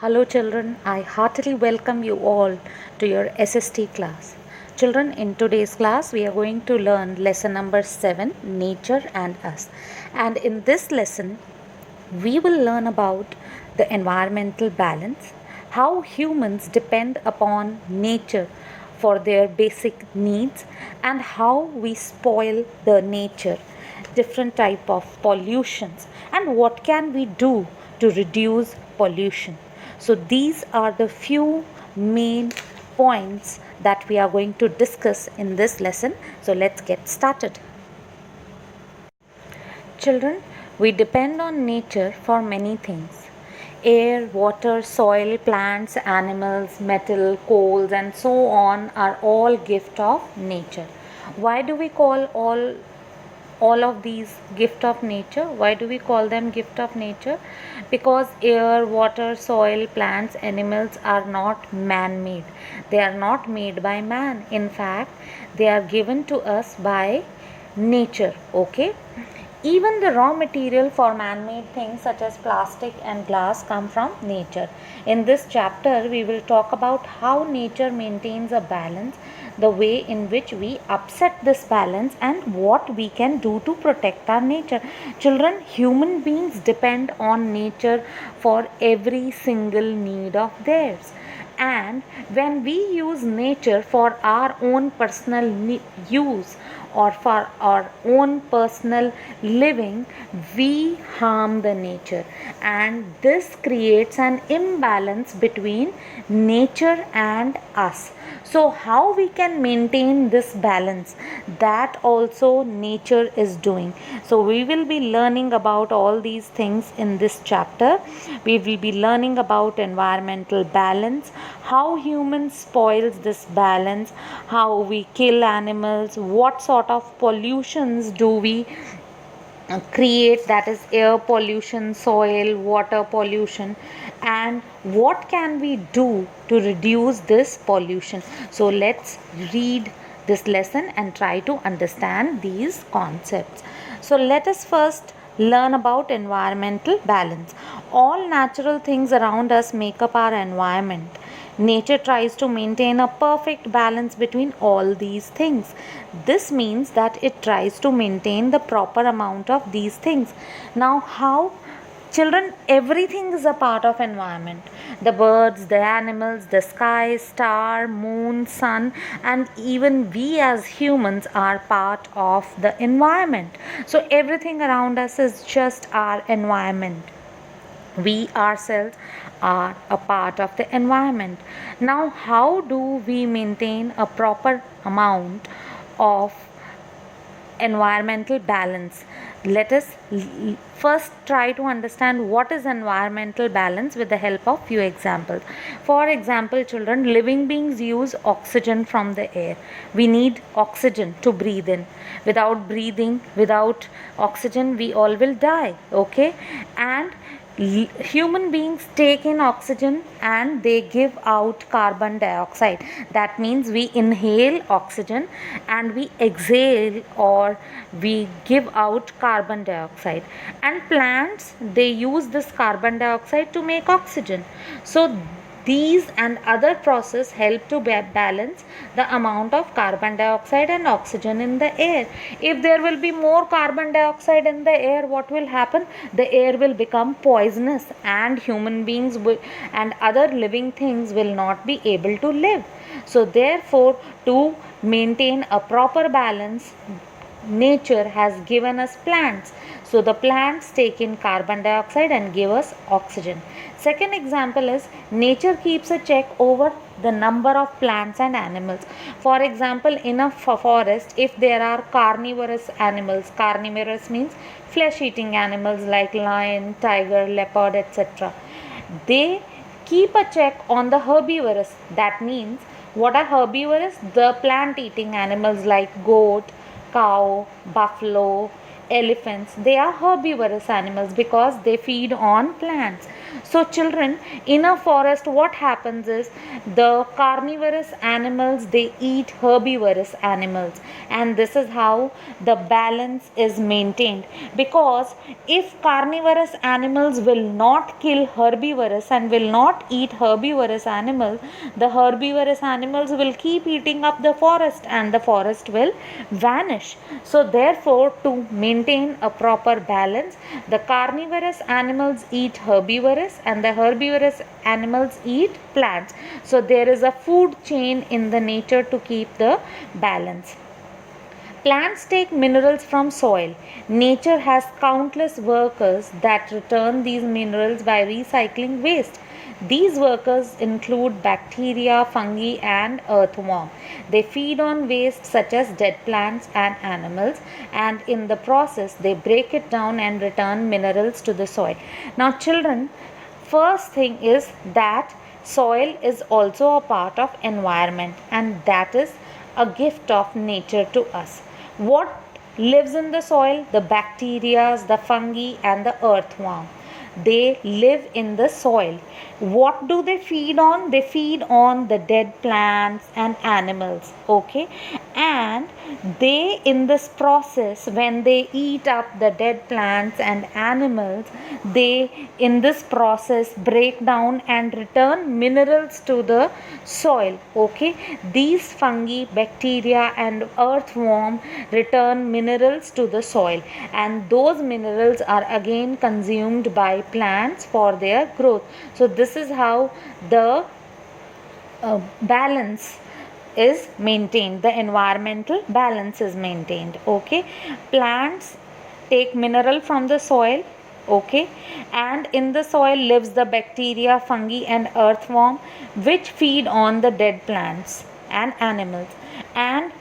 Hello, children. I heartily welcome you all to your SST class. Children, in today's class, we are going to learn lesson number 7, Nature and Us. And in this lesson, we will learn about the environmental balance, how humans depend upon nature for their basic needs, and how we spoil the nature, different type of pollutions, and what can we do to reduce pollution. So these are the few main points that we are going to discuss in this lesson. So let's get started. Children, we depend on nature for many things. Air, water, soil, plants, animals, metal, coals, and so on are all gift of nature. Why do we call all of these gift of nature? Why do we call them gift of nature? Because air, water, soil, plants, animals are not man made. They are not made by man. In fact, they are given to us by nature. Okay, even the raw material for man-made things such as plastic and glass come from nature. In this chapter, we will talk about how nature maintains a balance, the way in which we upset this balance, and what we can do to protect our nature. Children, human beings depend on nature for every single need of theirs. And when we use nature for our own personal use, or for our own personal living, we harm the nature, and this creates an imbalance between nature and us. So how we can maintain this balance? That also nature is doing. So we will be learning about all these things in this chapter. We will be learning about environmental balance, how humans spoils this balance, how we kill animals, what sort of pollutions do we create, that is air pollution, soil, water pollution, and what can we do to reduce this pollution. So let's read this lesson and try to understand these concepts. So let us first learn about environmental balance. All natural things around us make up our environment. Nature tries to maintain a perfect balance between all these things. This means that it tries to maintain the proper amount of these things. Now, how? Children, everything is a part of environment. The birds, the animals, the sky, star, moon, sun, and even we as humans are part of the environment. So everything around us is just our environment. We ourselves are a part of the environment. Now, how do we maintain a proper amount of environmental balance? Let us first try to understand what is environmental balance with the help of few examples. For example, children, living beings use oxygen from the air. We need oxygen to breathe in. Without breathing, without oxygen, we all will die. Okay, and human beings take in oxygen and they give out carbon dioxide. That means we inhale oxygen and we exhale, or we give out carbon dioxide, and plants, they use this carbon dioxide to make oxygen. So these and other processes help to balance the amount of carbon dioxide and oxygen in the air. If there will be more carbon dioxide in the air, what will happen? The air will become poisonous, and human beings will, and other living things will not be able to live. So therefore, to maintain a proper balance, nature has given us plants. So the plants take in carbon dioxide and give us oxygen. Second example is nature keeps a check over the number of plants and animals. For example, in a forest, if there are carnivorous animals, carnivorous means flesh eating animals like lion, tiger, leopard, etc., they keep a check on the herbivorous. That means, what are herbivorous? The plant eating animals like goat, cow, buffalo, elephants. They are herbivorous animals because they feed on plants. So children, in a forest, what happens is the carnivorous animals, they eat herbivorous animals, and this is how the balance is maintained. Because if carnivorous animals will not kill herbivorous and will not eat herbivorous animals, the herbivorous animals will keep eating up the forest and the forest will vanish. So therefore, to maintain a proper balance, the carnivorous animals eat herbivorous and the herbivorous animals eat plants. So there is a food chain in the nature to keep the balance. Plants take minerals from soil. Nature has countless workers that return these minerals by recycling waste. These workers include bacteria, fungi, and earthworm. They feed on waste such as dead plants and animals, and in the process, they break it down and return minerals to the soil. Now, children, first thing is that soil is also a part of environment, and that is a gift of nature to us. What lives in the soil? The bacteria, the fungi, and the earthworm. They live in the soil. What do they feed on? They feed on the dead plants and animals. Okay, and they, in this process, when they eat up the dead plants and animals, they in this process break down and return minerals to the soil. Okay, these fungi, bacteria, and earthworm return minerals to the soil, and those minerals are again consumed by plants for their growth. So this is how the balance is maintained, the environmental balance is maintained. Okay, plants take mineral from the soil. Okay, and in the soil lives the bacteria, fungi, and earthworm, which feed on the dead plants and animals, and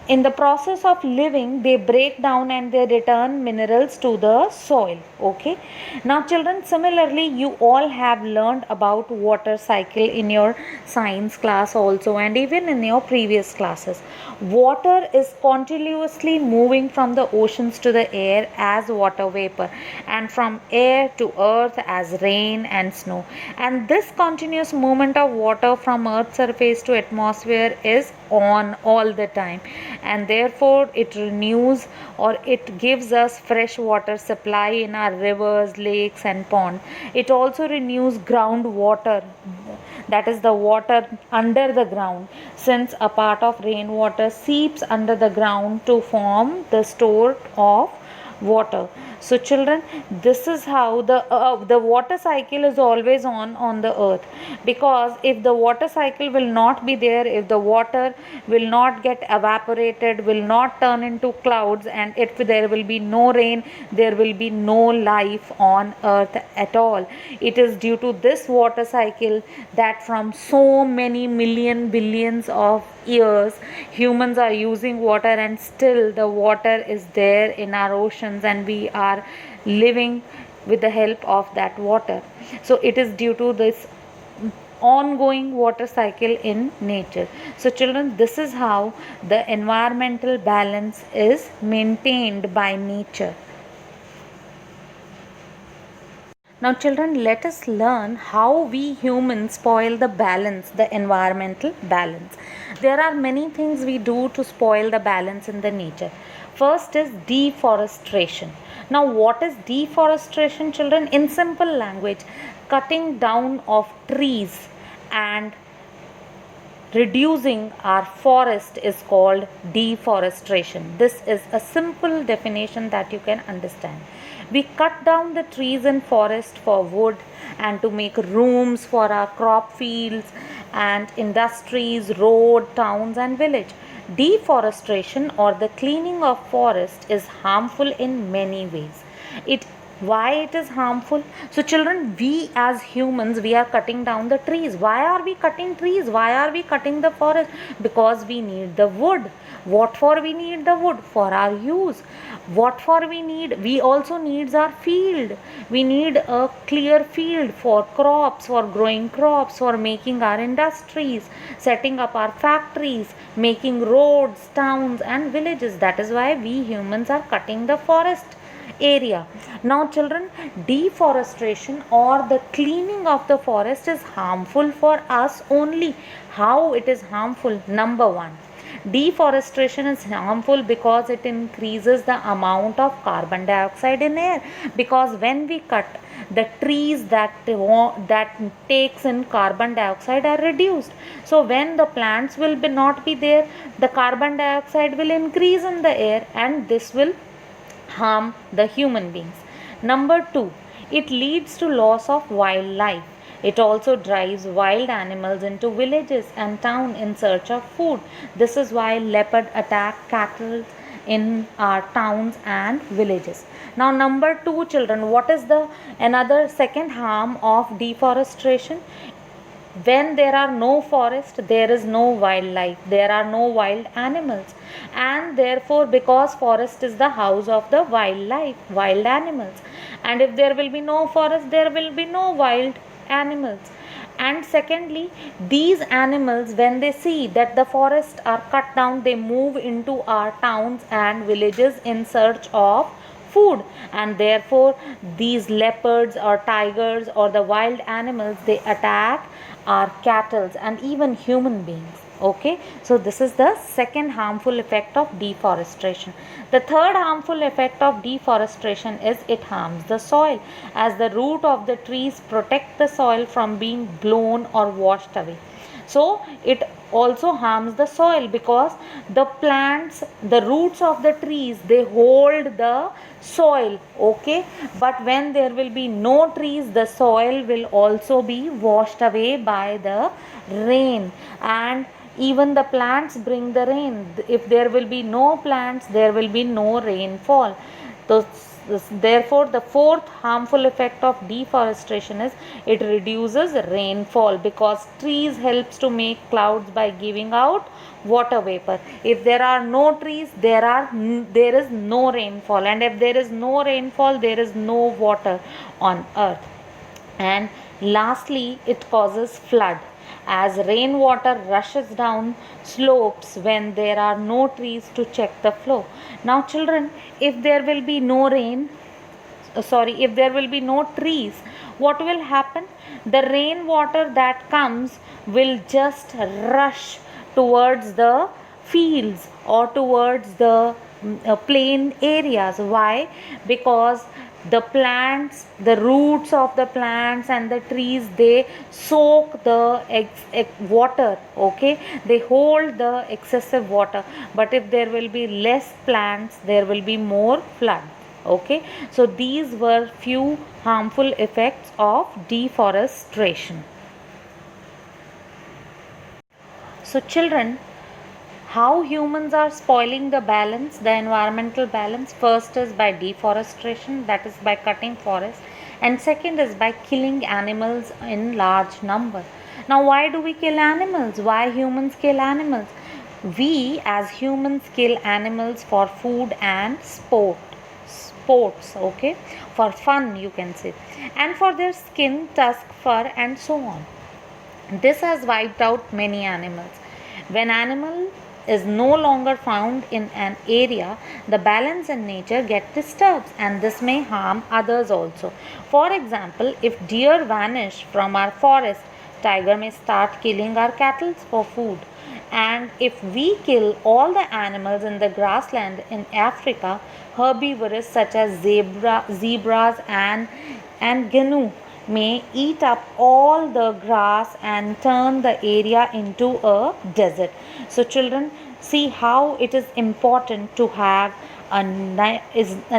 in the process of living they break down and they return minerals to the soil. Okay, now children, similarly you all have learned about water cycle in your science class also, and even in your previous classes. Water is continuously moving from the oceans to the air as water vapor, and from air to earth as rain and snow, and this continuous movement of water from earth's surface to atmosphere is on all the time, and therefore it renews, or it gives us fresh water supply in our rivers, lakes, and ponds. It also renews groundwater, that is the water under the ground, since a part of rainwater seeps under the ground to form the store of water. So children, this is how the water cycle is always on the earth, because if the water cycle will not be there, if the water will not get evaporated, will not turn into clouds, and if there will be no rain, there will be no life on earth at all. It is due to this water cycle that from so many million billions of years humans are using water, and still the water is there in our oceans and we are living with the help of that water. So it is due to this ongoing water cycle in nature. So children, this is how the environmental balance is maintained by nature. Now, children, let us learn how we humans spoil the balance, the environmental balance. There are many things we do to spoil the balance in the nature. First is deforestation. Now, what is deforestation, children? In simple language, cutting down of trees and reducing our forest is called deforestation. This is a simple definition that you can understand. We cut down the trees and forest for wood and to make rooms for our crop fields and industries, road, towns, and village. Deforestation, or the cleaning of forest, is harmful in many ways. It Why it is harmful? So children, we as humans, we are cutting down the trees. Why are we cutting trees? Why are we cutting the forest? Because we need the wood. What for we need the wood? For our use. What for we need? We also needs our field. We need a clear field for crops, for growing crops, for making our industries, setting up our factories, making roads, towns, and villages. That is why we humans are cutting the forest. area. Now, children, deforestation or the cleaning of the forest is harmful for us only. How it is harmful? Number one, deforestation is harmful because it increases the amount of carbon dioxide in air, because when we cut, the trees that takes in carbon dioxide are reduced. So when the plants will be not be there, the carbon dioxide will increase in the air, and this will harm the human beings. Number 2, it leads to loss of wildlife. It also drives wild animals into villages and towns in search of food. This is why leopard attack cattle in our towns and villages. Now, number 2, children, what is the another second harm of deforestation? When there are no forest, there is no wildlife, there are no wild animals, and therefore, because forest is the house of the wildlife, wild animals, and if there will be no forest, there will be no wild animals. And secondly, these animals, when they see that the forests are cut down, they move into our towns and villages in search of food, and therefore these leopards or tigers or the wild animals, they attack our cattle and even human beings. Okay, so this is the second harmful effect of deforestation. The third harmful effect of deforestation is it harms the soil, as the root of the trees protect the soil from being blown or washed away. So it also harms the soil, because the plants, the roots of the trees, they hold the soil. Okay, but when there will be no trees, the soil will also be washed away by the rain, and even the plants bring the rain. If there will be no plants, there will be no rainfall. So therefore, the fourth harmful effect of deforestation is it reduces rainfall, because trees helps to make clouds by giving out water vapor. If there are no trees, there is no rainfall, and if there is no rainfall, there is no water on earth. And lastly, it causes flood, as rainwater rushes down slopes when there are no trees to check the flow. Now, children, if there will be no if there will be no trees, what will happen? The rainwater that comes will just rush towards the fields or towards the plain areas. Why? Because the plants, the roots of the plants and the trees, they soak the water. Okay, they hold the excessive water, but if there will be less plants, there will be more flood. Okay, so these were few harmful effects of deforestation. So, children, how humans are spoiling the balance, the environmental balance? First is by deforestation, that is by cutting forests, and second is by killing animals in large number. Now, why do we kill animals? Why humans kill animals? We as humans kill animals for food and sports, okay, for fun, you can say, and for their skin, tusk, fur, and so on. This has wiped out many animals. When animal is no longer found in an area, the balance in nature gets disturbed, and this may harm others also. For example, if deer vanish from our forest, tiger may start killing our cattle for food. And if we kill all the animals in the grassland in Africa, herbivores such as zebras and gnu may eat up all the grass and turn the area into a desert. So, children, see how it is important to have a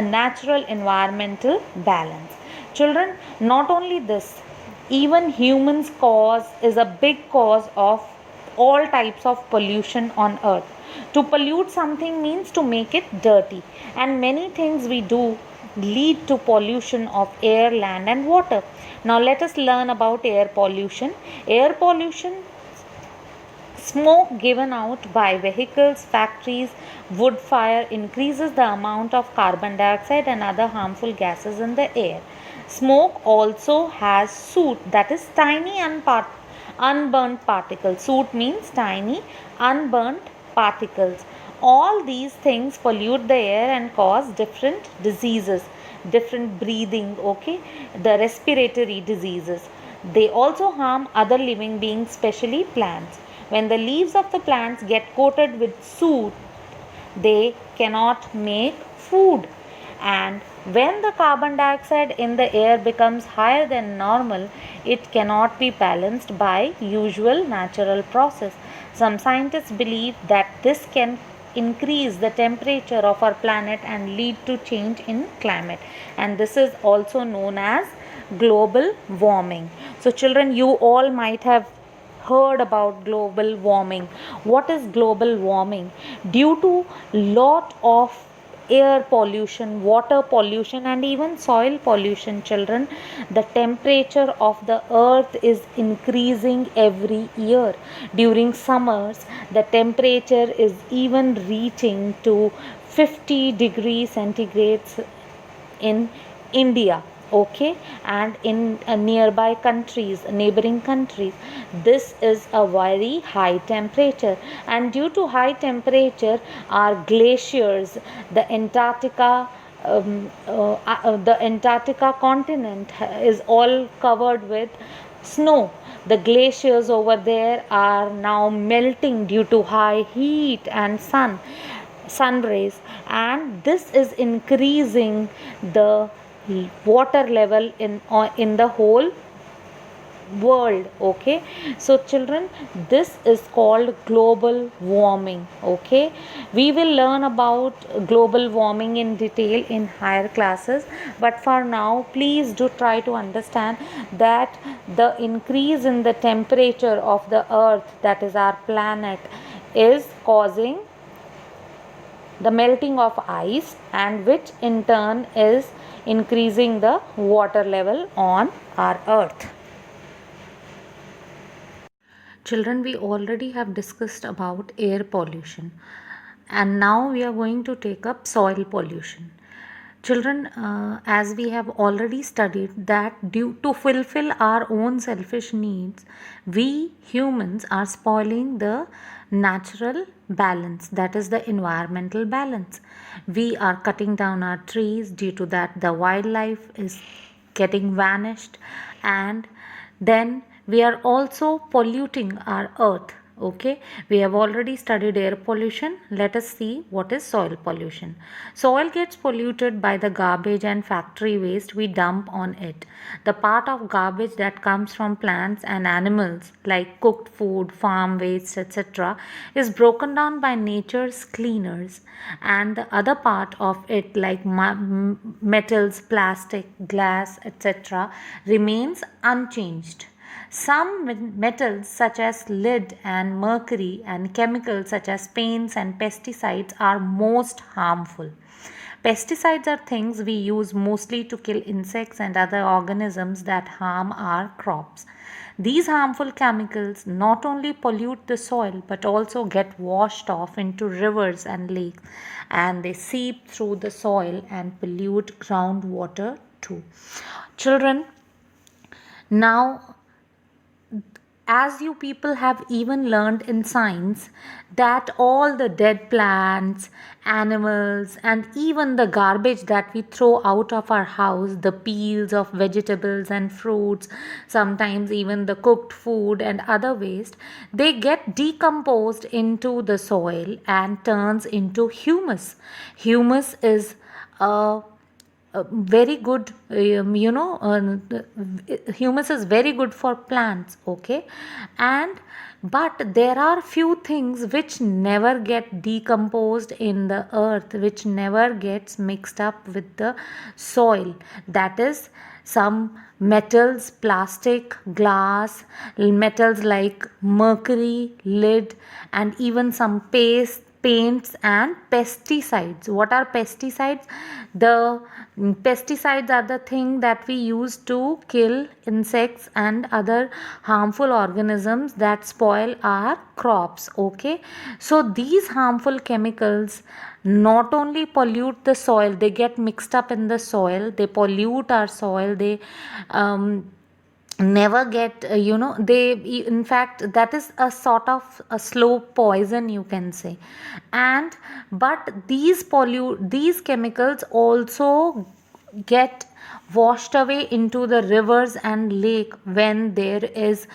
natural environmental balance. Children, not only this, even humans cause is a big cause of all types of pollution on earth. To pollute something means to make it dirty, and many things we do lead to pollution of air, land, and water. Now, let us learn about air pollution. Air pollution: smoke given out by vehicles, factories, wood fire increases the amount of carbon dioxide and other harmful gases in the air. Smoke also has soot, that is tiny unburnt particles. Soot means tiny unburnt particles. All these things pollute the air and cause different diseases. different breathing, okay, the respiratory diseases. They also harm other living beings, especially plants. When the leaves of the plants get coated with soot, they cannot make food. And when the carbon dioxide in the air becomes higher than normal, it cannot be balanced by usual natural process. Some scientists believe that this can increase the temperature of our planet and lead to change in climate, and this is also known as global warming. So children, you all might have heard about global warming. What is global warming? Due to lot of air pollution, water pollution, and even soil pollution, children, the temperature of the earth is increasing every year. During summers, the temperature is even reaching to 50 degrees centigrades in India, okay, and in nearby countries, neighboring countries. This is a very high temperature, and due to high temperature, our glaciers, the Antarctica, the Antarctica continent is all covered with snow. The glaciers over there are now melting due to high heat and sun rays, and this is increasing the water level in the whole world, okay. So children, this is called global warming, okay. We will learn about global warming in detail in higher classes, but for now please do try to understand that the increase in the temperature of the earth, that is our planet, is causing the melting of ice, and which in turn is increasing the water level on our earth. Children, we already have discussed about air pollution, and now we are going to take up soil pollution. Children, as we have already studied that due to fulfill our own selfish needs, we humans are spoiling the natural balance, that is the environmental balance. We are cutting down our trees, due to that the wildlife is getting vanished, and then we are also polluting our earth, okay. We have already studied air pollution. Let us see what is soil pollution. Soil gets polluted by the garbage and factory waste we dump on it. The part of garbage that comes from plants and animals, like cooked food, farm waste, etc., is broken down by nature's cleaners, and the other part of it, like metals, plastic, glass, etc., remains unchanged. Some metals such as lead and mercury and chemicals such as paints and pesticides are most harmful. Pesticides are things we use mostly to kill insects and other organisms that harm our crops. These harmful chemicals not only pollute the soil but also get washed off into rivers and lakes, and they seep through the soil and pollute groundwater too. Children, now, as you people have even learned in science, that all the dead plants, animals, and even the garbage that we throw out of our house, the peels of vegetables and fruits, sometimes even the cooked food and other waste, they get decomposed into the soil and turns into humus. Humus is a very good, humus is very good for plants, okay. And but there are few things which never get decomposed in the earth, which never gets mixed up with the soil, that is some metals, plastic, glass, metals like mercury, lead, and even some paints and pesticides. What are pesticides? The pesticides are the thing that we use to kill insects and other harmful organisms that spoil our crops, okay. So these harmful chemicals not only pollute the soil, they get mixed up in the soil, they pollute our soil, they never get, they, in fact, that is a sort of a slow poison, you can say. And but these chemicals also get washed away into the rivers and lake when there is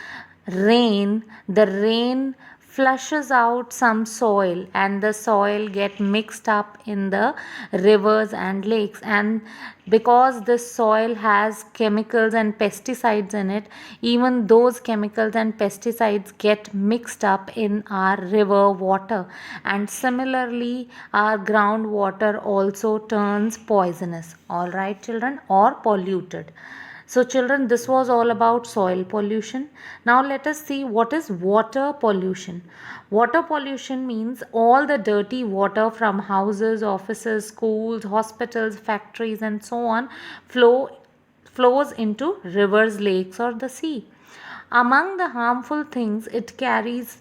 rain. The rain flushes out some soil, and the soil get mixed up in the rivers and lakes, and because this soil has chemicals and pesticides in it, even those chemicals and pesticides get mixed up in our river water, and similarly our groundwater also turns poisonous, all right children, or polluted. So, children, this was all about soil pollution. Now, let us see what is water pollution. Water pollution means all the dirty water from houses, offices, schools, hospitals, factories, and so on flows into rivers, lakes, or the sea. Among the harmful things it carries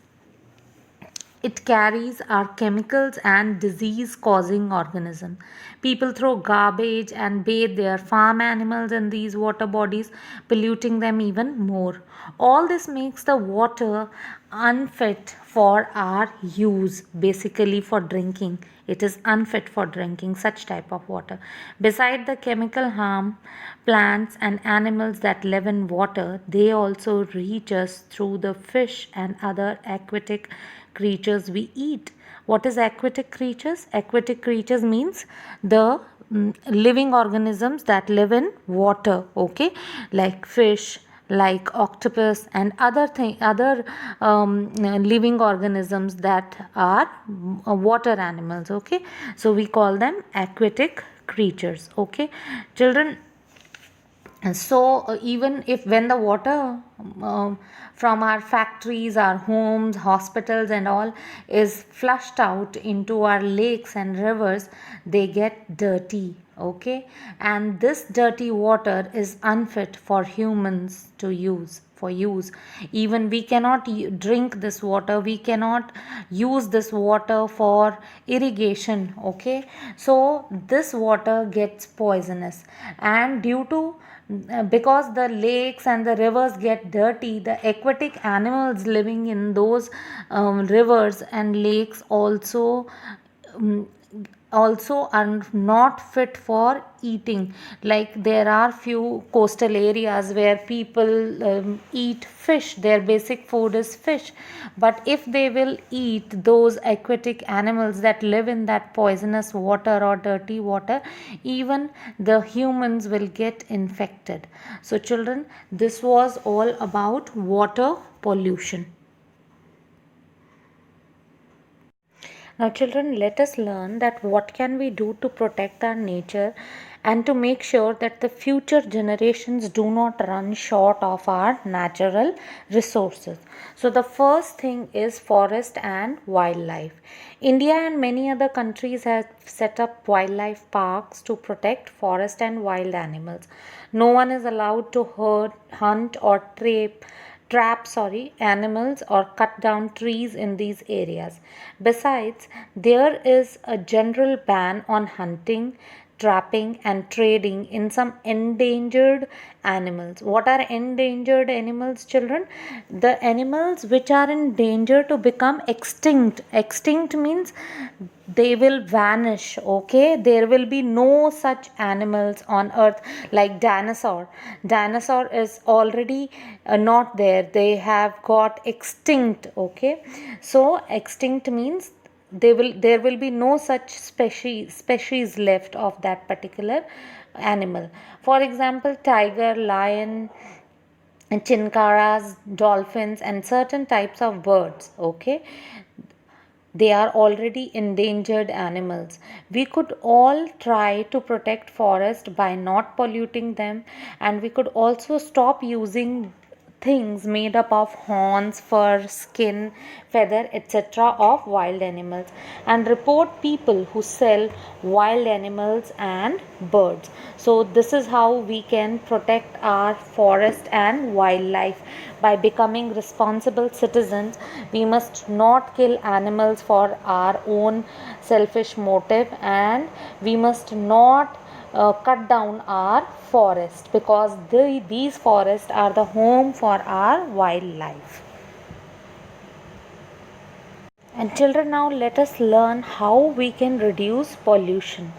are chemicals and disease causing organisms. People throw garbage and bathe their farm animals in these water bodies, polluting them even more. All this makes the water unfit for our use, basically for drinking. It is unfit for drinking such type of water. Beside the chemical harm, plants and animals that live in water, they also reach us through the fish and other aquatic creatures we eat. What is aquatic creatures? Aquatic creatures means the living organisms that live in water, okay, like fish, like octopus, and other living organisms that are water animals, okay. So we call them aquatic creatures, okay children. And so, even if when the water from our factories, our homes, hospitals, and all is flushed out into our lakes and rivers, they get dirty. Okay, and this dirty water is unfit for humans to use. For use, even we cannot drink this water, we cannot use this water for irrigation, okay. So this water gets poisonous, and due to because the lakes and the rivers get dirty, the aquatic animals living in those rivers and lakes um, also are not fit for eating. Like there are few coastal areas where people eat fish, their basic food is fish, but if they will eat those aquatic animals that live in that poisonous water or dirty water, even the humans will get infected. So children, this was all about water pollution. Now, children, let us learn that what can we do to protect our nature and to make sure that the future generations do not run short of our natural resources. So, the first thing is forest and wildlife. India and many other countries have set up wildlife parks to protect forest and wild animals. No one is allowed to hunt or trap animals or cut down trees in these areas. Besides, there is a general ban on hunting, trapping, and trading in some endangered animals. What are endangered animals, children? The animals which are in danger to become extinct. Extinct means they will vanish, okay. There will be no such animals on earth, like dinosaur is already not there, they have got extinct, okay. So extinct means there will be no such species left of that particular animal. For example, tiger, lion, and chinkaras, dolphins, and certain types of birds, okay, they are already endangered animals. We could all try to protect forest by not polluting them, and we could also stop using things made up of horns, fur, skin, feather, etc. of wild animals, and report people who sell wild animals and birds. So, this is how we can protect our forest and wildlife by becoming responsible citizens. We must not kill animals for our own selfish motive, and we must not cut down our forest, because these forests are the home for our wildlife. And children, now let us learn how we can reduce pollution.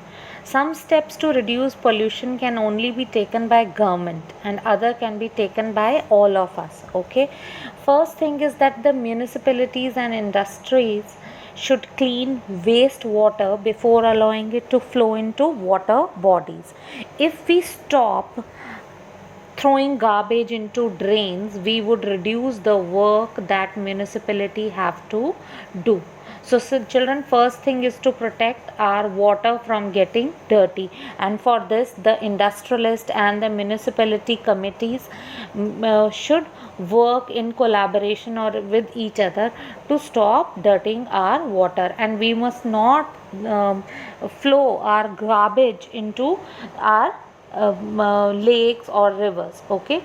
Some steps to reduce pollution can only be taken by government, and other can be taken by all of us. Okay, first thing is that the municipalities and industries should clean wastewater before allowing it to flow into water bodies. If we stop throwing garbage into drains, we would reduce the work that municipality have to do. So children, first thing is to protect our water from getting dirty, and for this the industrialist and the municipality committees should work in collaboration or with each other to stop dirtying our water. And we must not flow our garbage into our lakes or rivers. Okay,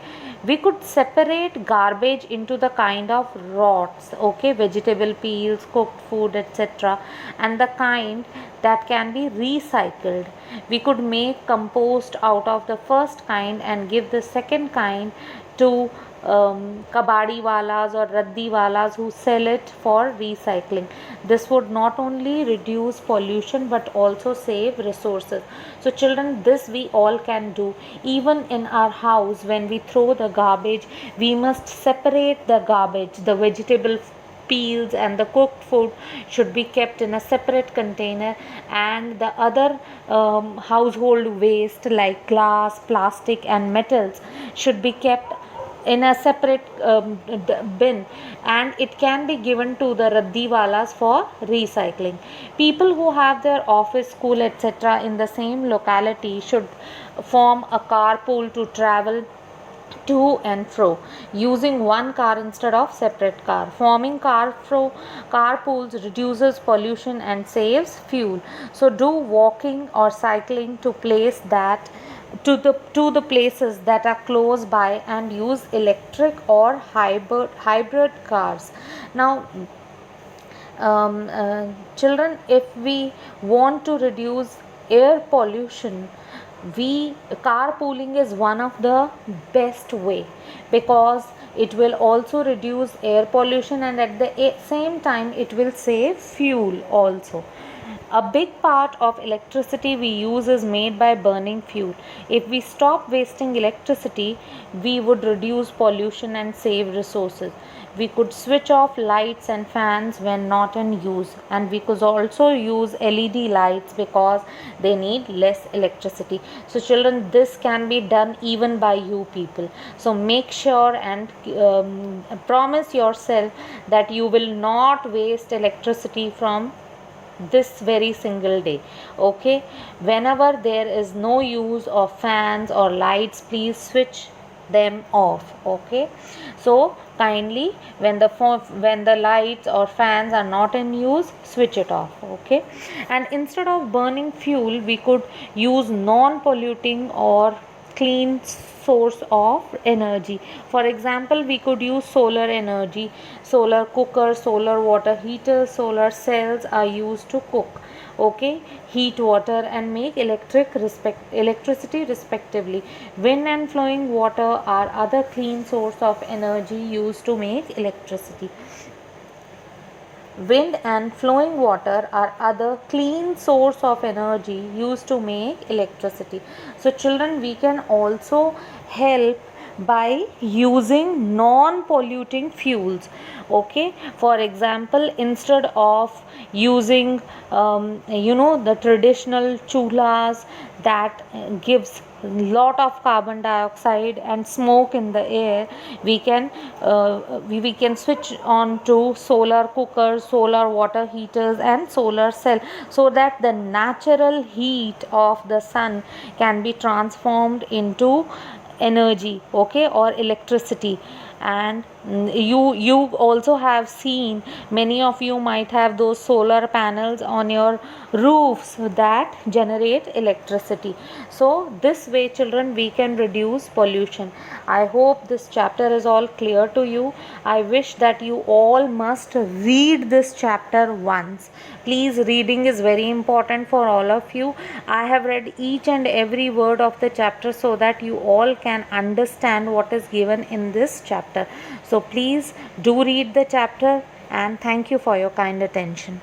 we could separate garbage into the kind of rots, okay, vegetable peels, cooked food, etc., and the kind that can be recycled. We could make compost out of the first kind and give the second kind to kabadi walas or raddi walas who sell it for recycling. This would not only reduce pollution but also save resources. So children, this we all can do. Even in our house, when we throw the garbage, we must separate the garbage. The vegetable peels and the cooked food should be kept in a separate container, and the other household waste like glass, plastic and metals should be kept in a separate bin, and it can be given to the raddi walas for recycling. People who have their office, school, etc. in the same locality should form a carpool to travel to and fro using one car instead of separate car. Forming carpools reduces pollution and saves fuel. So do walking or cycling to the places that are close by, and use electric or hybrid cars. Now children, if we want to reduce air pollution, we carpooling is one of the best way, because it will also reduce air pollution, and at the same time it will save fuel also. A big part of electricity we use is made by burning fuel. If we stop wasting electricity, we would reduce pollution and save resources. We could switch off lights and fans when not in use, and we could also use LED lights because they need less electricity. So children, this can be done even by you people. So make sure and promise yourself that you will not waste electricity from this very single day. Okay, whenever there is no use of fans or lights, please switch them off. Okay, so kindly, when the lights or fans are not in use, switch it off. Okay, and instead of burning fuel, we could use non polluting or clean source of energy. For example, we could use solar energy. Solar cooker, solar water heater, solar cells are used to cook, okay, heat water and make electricity respectively. Wind and flowing water are other clean source of energy used to make electricity. Wind and flowing water are other clean source of energy used to make electricity. So children, we can also help by using non-polluting fuels. Okay, for example, instead of using the traditional chulhas that gives lot of carbon dioxide and smoke in the air, we can switch on to solar cookers, solar water heaters and solar cell, so that the natural heat of the sun can be transformed into energy, okay, or electricity. And you also have seen, many of you might have those solar panels on your roofs that generate electricity. So this way children, we can reduce pollution. I hope this chapter is all clear to you. I wish that you all must read this chapter once. Please, reading is very important for all of you. I have read each and every word of the chapter so that you all can understand what is given in this chapter. So please do read the chapter, and thank you for your kind attention.